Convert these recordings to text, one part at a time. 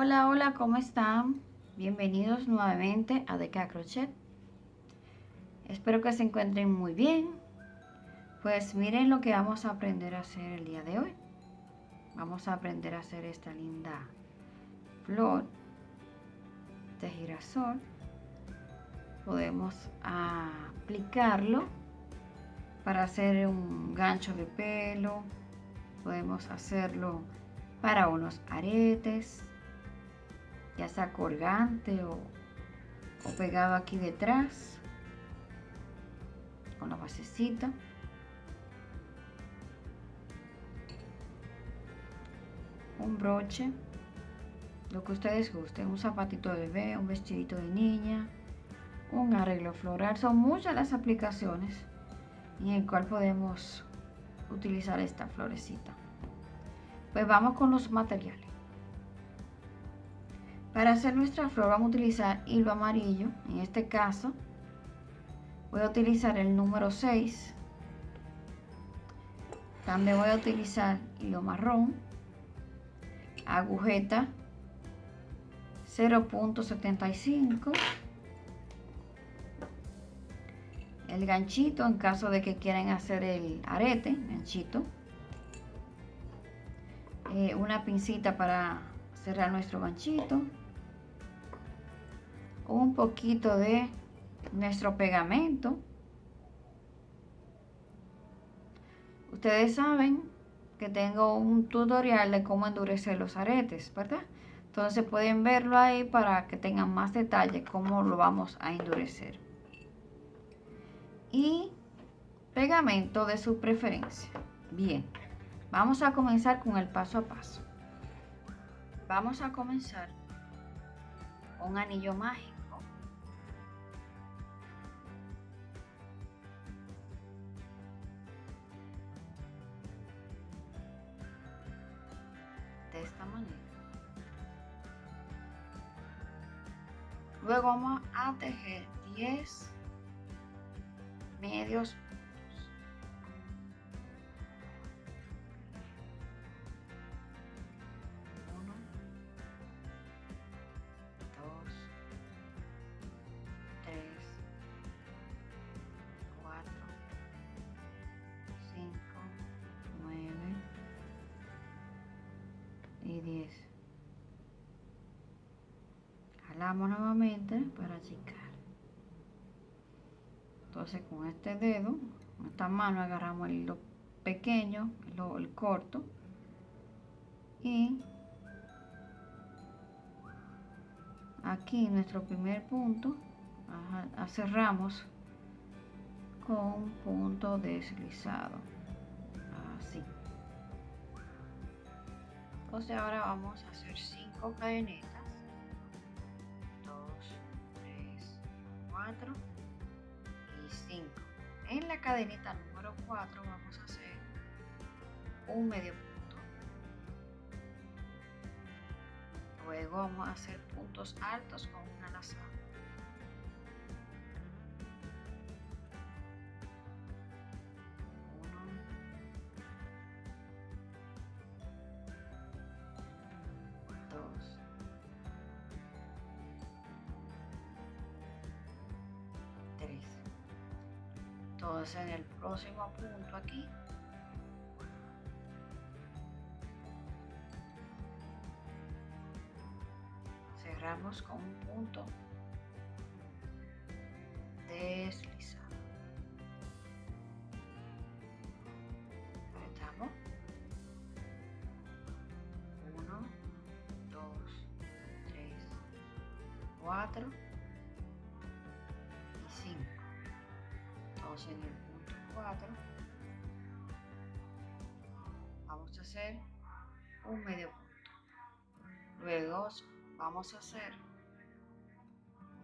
Hola, hola, ¿cómo están? Bienvenidos nuevamente a DK Crochet. Espero que se encuentren muy bien. Pues miren lo que vamos a aprender a hacer el día de hoy. Vamos a aprender a hacer esta linda flor de girasol. Podemos aplicarlo para hacer un gancho de pelo. Podemos hacerlo para unos aretes, ya sea colgante o pegado aquí detrás con la basecita. Un broche, lo que ustedes gusten, un zapatito de bebé, un vestidito de niña, un arreglo floral. Son muchas las aplicaciones en el cual podemos utilizar esta florecita. Pues vamos con los materiales. Para hacer nuestra flor vamos a utilizar hilo amarillo. En este caso voy a utilizar el número 6. También voy a utilizar hilo marrón, agujeta 0.75, el ganchito en caso de que quieran hacer el arete, ganchito, una pincita para cerrar nuestro ganchito, un poquito de nuestro pegamento. Ustedes saben que tengo un tutorial de cómo endurecer los aretes, ¿verdad? Entonces pueden verlo ahí para que tengan más detalle cómo lo vamos a endurecer. Y pegamento de su preferencia. Bien, vamos a comenzar con el paso a paso. Vamos a comenzar con un anillo mágico. De esta manera. Luego vamos a tejer 10 medios puntos. 1, 2, 3, 4, 5, 9 y 10. Jalamos nuevamente para achicar. Entonces con este dedo, con esta mano agarramos el hilo pequeño, el corto, y aquí nuestro primer punto cerramos con un punto deslizado, así. Entonces ahora vamos a hacer 5 cadenetas, 2, 3, 4 y 5. En la cadeneta número 4 vamos a hacer un medio punto. Luego vamos a hacer puntos altos con una lazada. Entonces en el próximo punto aquí cerramos con un punto deslizado. Apretamos 1, 2, 3, 4 y 5. Entonces en el punto 4 vamos a hacer un medio punto. Luego vamos a hacer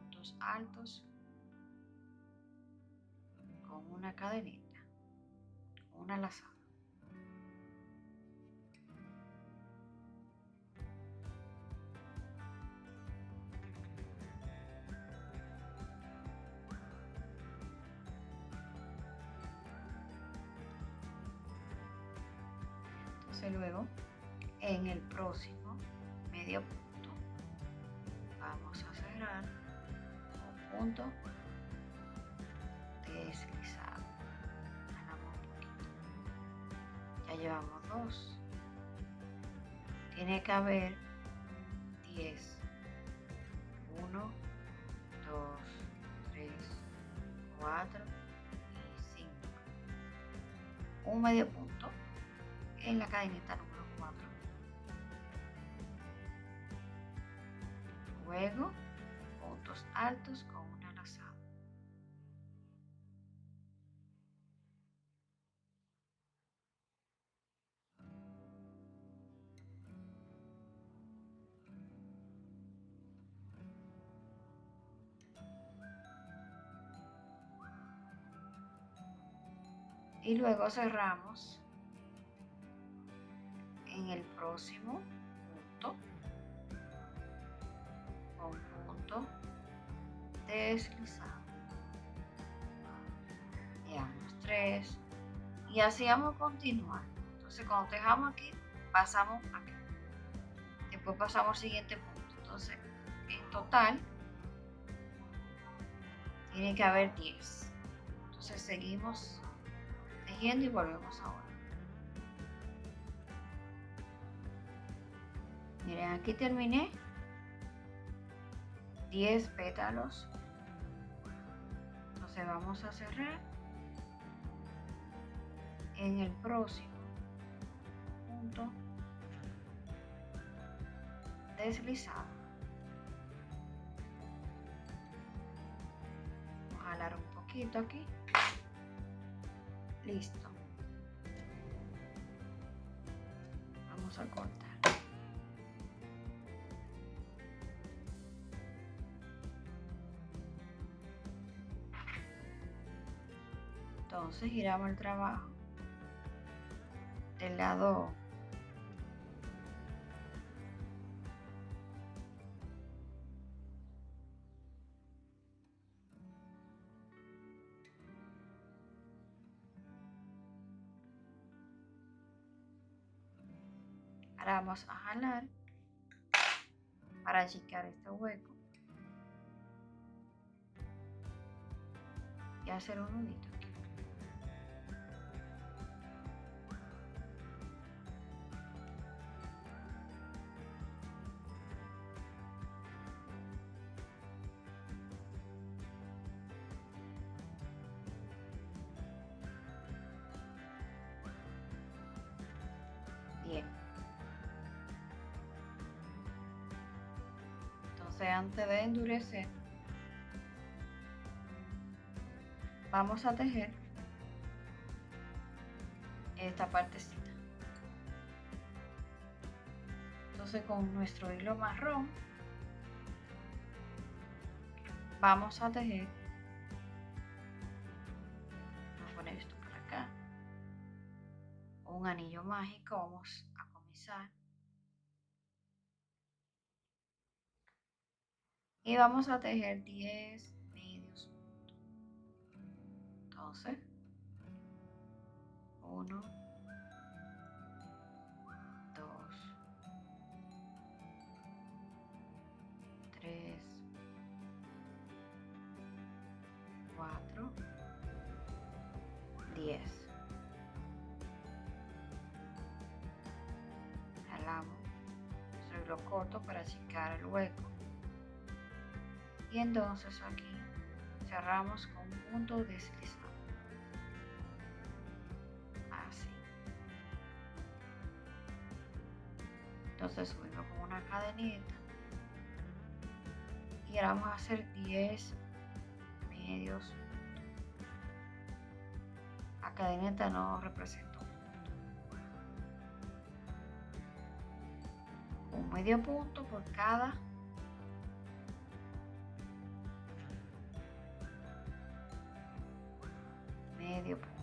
puntos altos con una cadeneta, una lazada. Entonces luego en el próximo medio punto punto deslizado. Jalamos un poquito. Ya llevamos 2. Tiene que haber 10. 1, 2, 3, 4 y 5. Un medio punto en la cadenita número 4. Luego, puntos altos con una lazada. Y luego cerramos en el próximo punto con punto deslizado. Llevamos 3 y así vamos a continuar. Entonces cuando dejamos aquí, pasamos aquí. Después pasamos al siguiente punto. Entonces en total tiene que haber 10. Entonces seguimos tejiendo y volvemos ahora. Miren, aquí terminé 10 pétalos. Entonces vamos a cerrar en el próximo punto deslizado. Vamos a jalar un poquito aquí. Listo. Vamos a cortar. Entonces giramos el trabajo del lado ahora vamos a jalar para achicar este hueco y hacer un nudito aquí. Bien. Entonces antes de endurecer, vamos a tejer esta partecita. Entonces con nuestro hilo marrón vamos a tejer. Vamos a poner esto por acá. Un anillo mágico, vamos a comenzar. Y vamos a tejer 10 medios puntos. Entonces, 1, 2, 3, 4, 10. Jalamos nuestro hilo corto para achicar el hueco. Y entonces aquí cerramos con un punto deslizado. Así. Entonces subimos con una cadenita. Y ahora vamos a hacer 10 medios puntos. La cadeneta no representa un punto. Un medio punto por cada medio punto.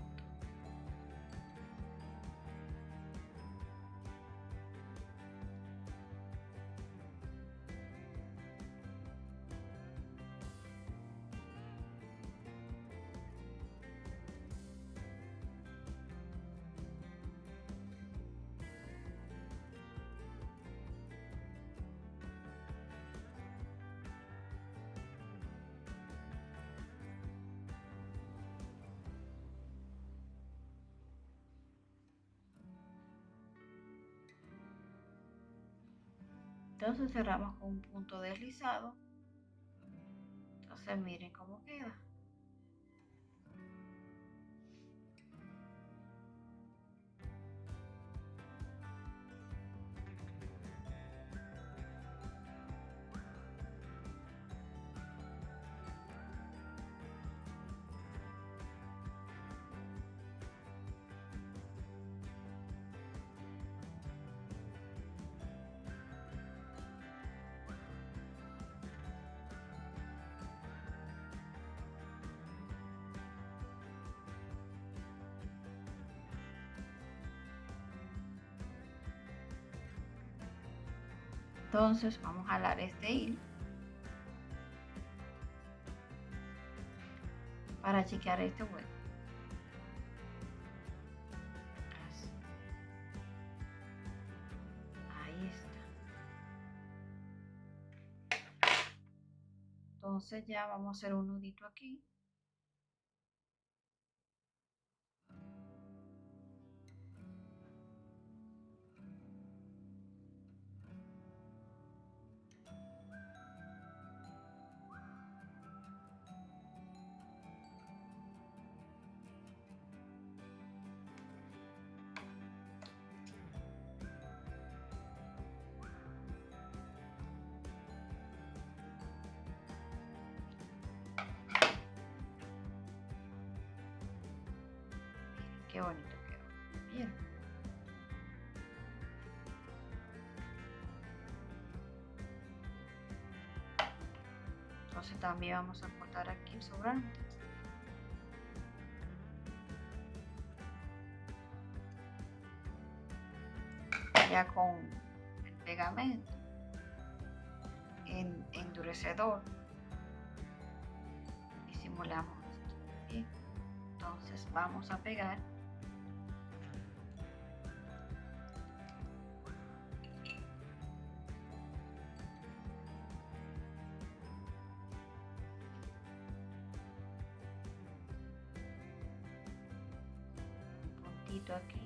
Entonces cerramos con un punto deslizado. Entonces miren cómo queda. Entonces vamos a jalar este hilo para achicar este hueco. Así. Ahí está. Entonces ya vamos a hacer un nudito aquí. Qué bonito quedó. Bien. Entonces también vamos a cortar aquí el sobrante. Ya con el pegamento endurecedor y simulamos esto. Bien. Entonces vamos a pegar un puntito aquí.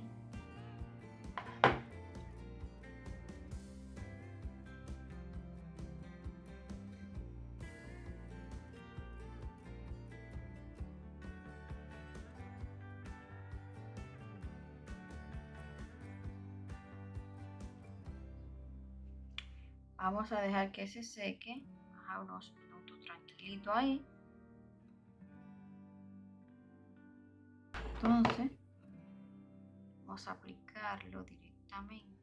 Vamos a dejar que se seque a unos minutos tranquilito ahí. Entonces vamos a aplicarlo directamente.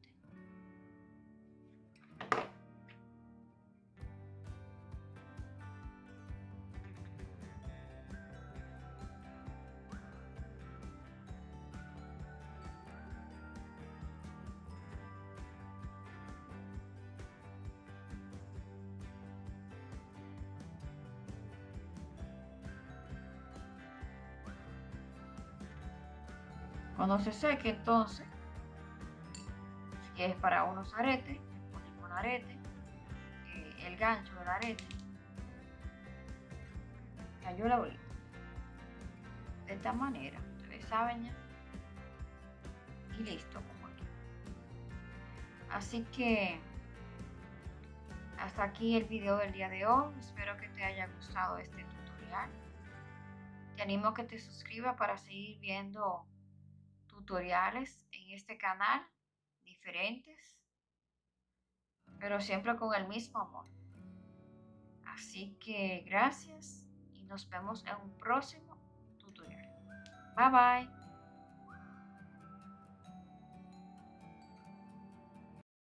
Cuando se seque, entonces, si es para unos aretes, le ponemos un arete, el gancho del arete, cayó la bolita. De esta manera, ustedes saben ya. Y listo, como aquí. Así que hasta aquí el video del día de hoy. Espero que te haya gustado este tutorial. Te animo a que te suscribas para seguir viendo tutoriales en este canal diferentes, pero siempre con el mismo amor. Así que gracias y nos vemos en un próximo tutorial. Bye bye.